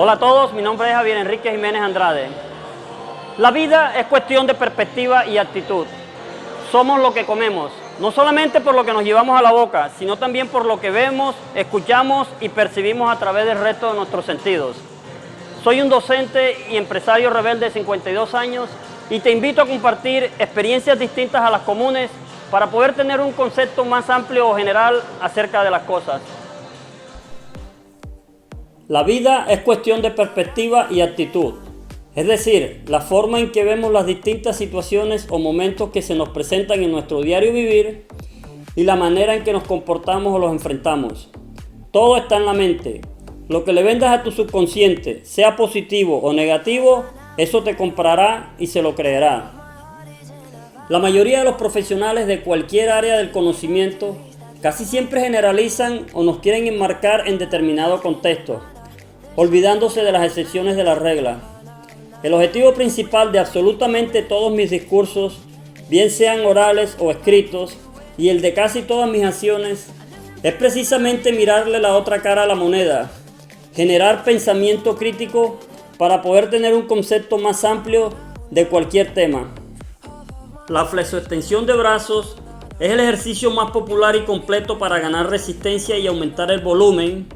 Hola a todos, mi nombre es Javier Enrique Jiménez Andrade. La vida es cuestión de perspectiva y actitud. Somos lo que comemos, no solamente por lo que nos llevamos a la boca, sino también por lo que vemos, escuchamos y percibimos a través del resto de nuestros sentidos. Soy un docente y empresario rebelde de 52 años y te invito a compartir experiencias distintas a las comunes para poder tener un concepto más amplio o general acerca de las cosas. La vida es cuestión de perspectiva y actitud, es decir, la forma en que vemos las distintas situaciones o momentos que se nos presentan en nuestro diario vivir y la manera en que nos comportamos o los enfrentamos. Todo está en la mente. Lo que le vendas a tu subconsciente, sea positivo o negativo, eso te comprará y se lo creerá. La mayoría de los profesionales de cualquier área del conocimiento casi siempre generalizan o nos quieren enmarcar en determinado contexto, olvidándose de las excepciones de la regla. El objetivo principal de absolutamente todos mis discursos, bien sean orales o escritos, y el de casi todas mis acciones, es precisamente mirarle la otra cara a la moneda, generar pensamiento crítico para poder tener un concepto más amplio de cualquier tema. La flexoextensión de brazos es el ejercicio más popular y completo para ganar resistencia y aumentar el volumen,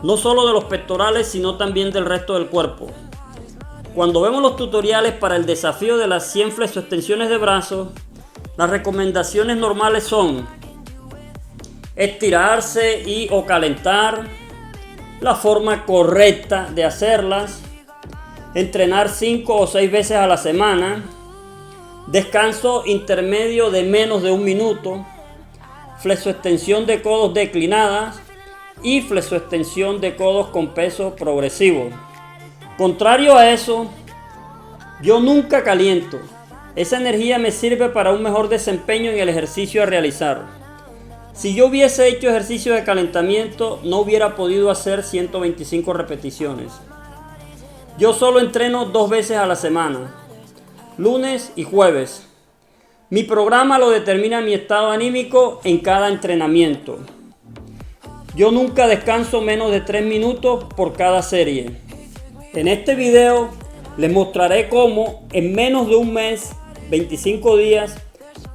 no solo de los pectorales, sino también del resto del cuerpo. Cuando vemos los tutoriales para el desafío de las 100 flexoextensiones de brazos, las recomendaciones normales son estirarse y o calentar, la forma correcta de hacerlas, entrenar 5 o 6 veces a la semana, descanso intermedio de menos de 1 minuto, flexoextensión de codos declinadas y flexoextensión de codos con peso progresivo. Contrario a eso, yo nunca caliento. Esa energía me sirve para un mejor desempeño en el ejercicio a realizar. Si yo hubiese hecho ejercicio de calentamiento, no hubiera podido hacer 125 repeticiones. Yo solo entreno 2 veces a la semana, lunes y jueves. Mi programa lo determina mi estado anímico en cada entrenamiento. Yo nunca descanso menos de 3 minutos por cada serie. En este video les mostraré cómo en menos de un mes, 25 días,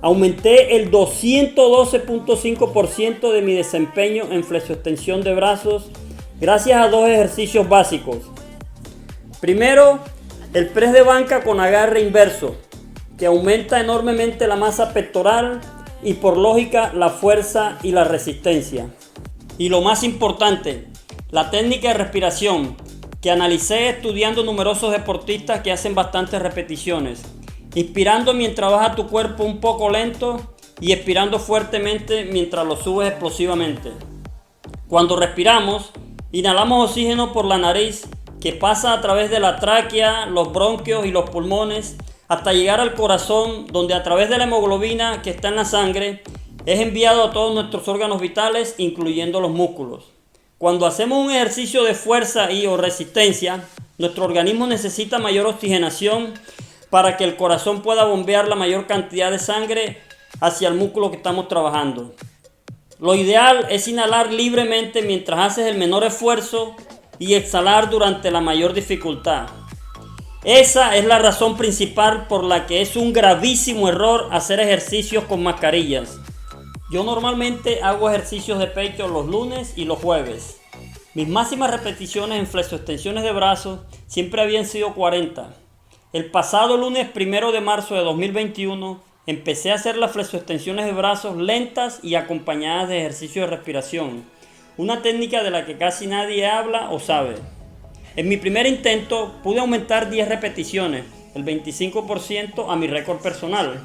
aumenté el 212.5% de mi desempeño en flexoextensión de brazos gracias a 2 ejercicios básicos. Primero, el press de banca con agarre inverso, que aumenta enormemente la masa pectoral y por lógica la fuerza y la resistencia. Y lo más importante, la técnica de respiración, que analicé estudiando numerosos deportistas que hacen bastantes repeticiones, inspirando mientras baja tu cuerpo un poco lento y expirando fuertemente mientras lo subes explosivamente. Cuando respiramos, inhalamos oxígeno por la nariz que pasa a través de la tráquea, los bronquios y los pulmones hasta llegar al corazón, donde a través de la hemoglobina que está en la sangre es enviado a todos nuestros órganos vitales, incluyendo los músculos. Cuando hacemos un ejercicio de fuerza y o resistencia, nuestro organismo necesita mayor oxigenación para que el corazón pueda bombear la mayor cantidad de sangre hacia el músculo que estamos trabajando. Lo ideal es inhalar libremente mientras haces el menor esfuerzo y exhalar durante la mayor dificultad. Esa es la razón principal por la que es un gravísimo error hacer ejercicios con mascarillas. Yo normalmente hago ejercicios de pecho los lunes y los jueves. Mis máximas repeticiones en flexoextensiones de brazos siempre habían sido 40. El pasado lunes 1 de marzo de 2021 empecé a hacer las flexoextensiones de brazos lentas y acompañadas de ejercicios de respiración, una técnica de la que casi nadie habla o sabe. En mi primer intento pude aumentar 10 repeticiones, el 25% a mi récord personal.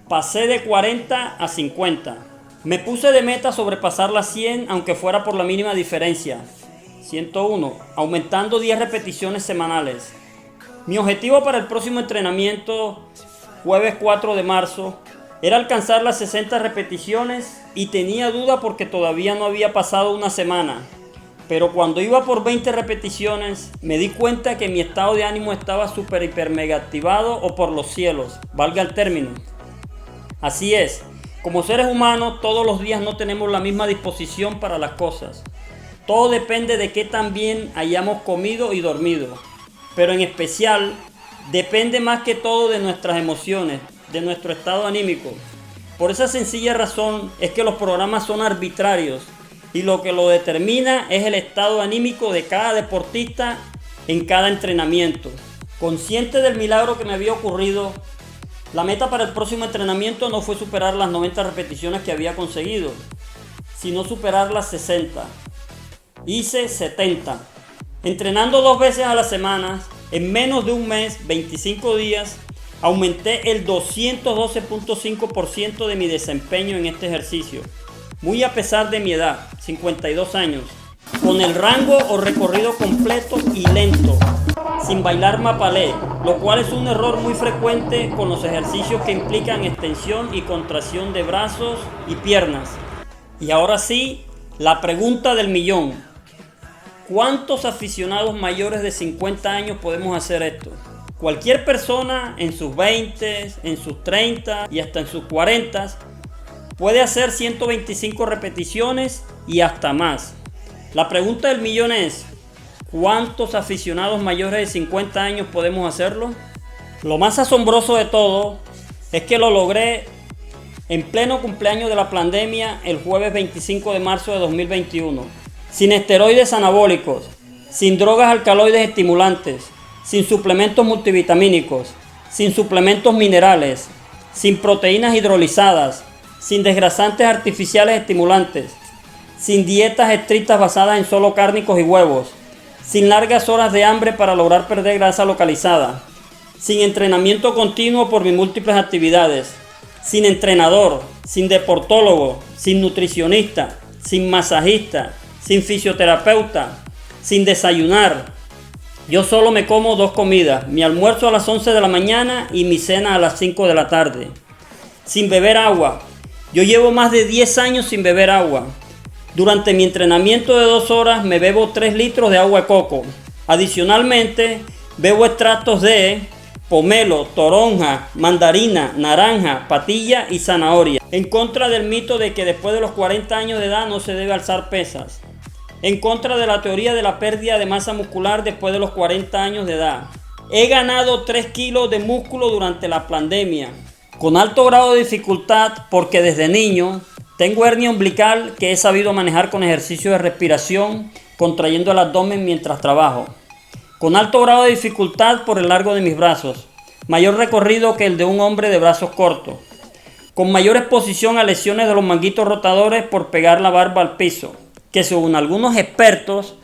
Pasé de 40 a 50. Me puse de meta sobrepasar las 100, aunque fuera por la mínima diferencia. 101, aumentando 10 repeticiones semanales. Mi objetivo para el próximo entrenamiento, jueves 4 de marzo, era alcanzar las 60 repeticiones y tenía duda porque todavía no había pasado una semana. Pero cuando iba por 20 repeticiones, me di cuenta que mi estado de ánimo estaba súper hiper mega activado o por los cielos, valga el término. Así es, como seres humanos todos los días no tenemos la misma disposición para las cosas. Todo depende de qué tan bien hayamos comido y dormido, pero en especial depende más que todo de nuestras emociones, de nuestro estado anímico. Por esa sencilla razón es que los programas son arbitrarios y lo que lo determina es el estado anímico de cada deportista en cada entrenamiento. Consciente del milagro que me había ocurrido, la meta para el próximo entrenamiento no fue superar las 90 repeticiones que había conseguido, sino superar las 60. Hice 70. Entrenando 2 veces a la semana, en menos de un mes, 25 días, aumenté el 212.5% de mi desempeño en este ejercicio. Muy a pesar de mi edad, 52 años, con el rango o recorrido completo y lento, sin bailar mapalé, lo cual es un error muy frecuente con los ejercicios que implican extensión y contracción de brazos y piernas. Y ahora sí, la pregunta del millón. ¿Cuántos aficionados mayores de 50 años podemos hacer esto? Cualquier persona en sus 20, en sus 30 y hasta en sus 40 puede hacer 125 repeticiones y hasta más. La pregunta del millón es, ¿cuántos aficionados mayores de 50 años podemos hacerlo? Lo más asombroso de todo es que lo logré en pleno cumpleaños de la pandemia el jueves 25 de marzo de 2021. Sin esteroides anabólicos, sin drogas alcaloides estimulantes, sin suplementos multivitamínicos, sin suplementos minerales, sin proteínas hidrolizadas, sin desgrasantes artificiales estimulantes, sin dietas estrictas basadas en solo cárnicos y huevos, sin largas horas de hambre para lograr perder grasa localizada, sin entrenamiento continuo por mis múltiples actividades, sin entrenador, sin deportólogo, sin nutricionista, sin masajista, sin fisioterapeuta, sin desayunar. Yo solo me como 2 comidas, mi almuerzo a las 11 de la mañana y mi cena a las 5 de la tarde. Sin beber agua. Yo llevo más de 10 años sin beber agua. Durante mi entrenamiento de 2 horas me bebo 3 litros de agua de coco. Adicionalmente, bebo extractos de pomelo, toronja, mandarina, naranja, patilla y zanahoria. En contra del mito de que después de los 40 años de edad no se debe alzar pesas. En contra de la teoría de la pérdida de masa muscular después de los 40 años de edad. He ganado 3 kilos de músculo durante la pandemia, con alto grado de dificultad porque desde niño tengo hernia umbilical que he sabido manejar con ejercicios de respiración, contrayendo el abdomen mientras trabajo. Con alto grado de dificultad por el largo de mis brazos, mayor recorrido que el de un hombre de brazos cortos. Con mayor exposición a lesiones de los manguitos rotadores por pegar la barba al piso, que según algunos expertos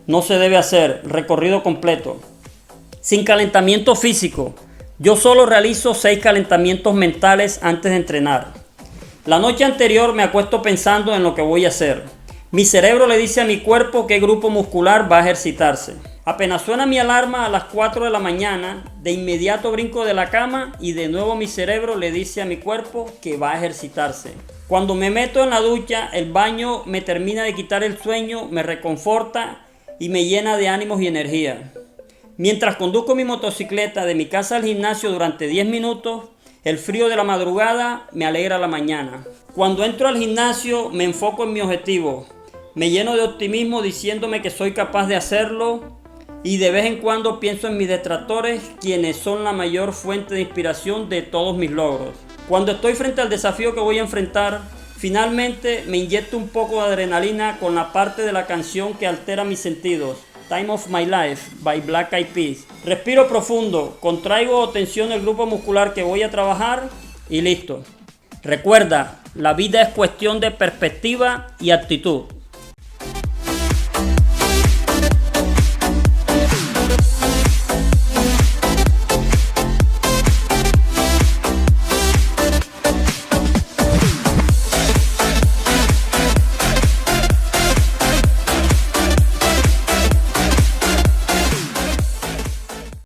no se debe hacer, recorrido completo. Sin calentamiento físico, yo solo realizo 6 calentamientos mentales antes de entrenar. La noche anterior me acuesto pensando en lo que voy a hacer. Mi cerebro le dice a mi cuerpo qué grupo muscular va a ejercitarse. Apenas suena mi alarma a las 4 de la mañana, de inmediato brinco de la cama y de nuevo mi cerebro le dice a mi cuerpo que va a ejercitarse. Cuando me meto en la ducha, el baño me termina de quitar el sueño, me reconforta y me llena de ánimos y energía. Mientras conduzco mi motocicleta de mi casa al gimnasio durante 10 minutos, el frío de la madrugada me alegra la mañana. Cuando entro al gimnasio me enfoco en mi objetivo, me lleno de optimismo diciéndome que soy capaz de hacerlo y de vez en cuando pienso en mis detractores, quienes son la mayor fuente de inspiración de todos mis logros. Cuando estoy frente al desafío que voy a enfrentar, finalmente me inyecto un poco de adrenalina con la parte de la canción que altera mis sentidos, Time of My Life by Black Eyed Peas. Respiro profundo, contraigo o tensiono el grupo muscular que voy a trabajar y listo. Recuerda, la vida es cuestión de perspectiva y actitud.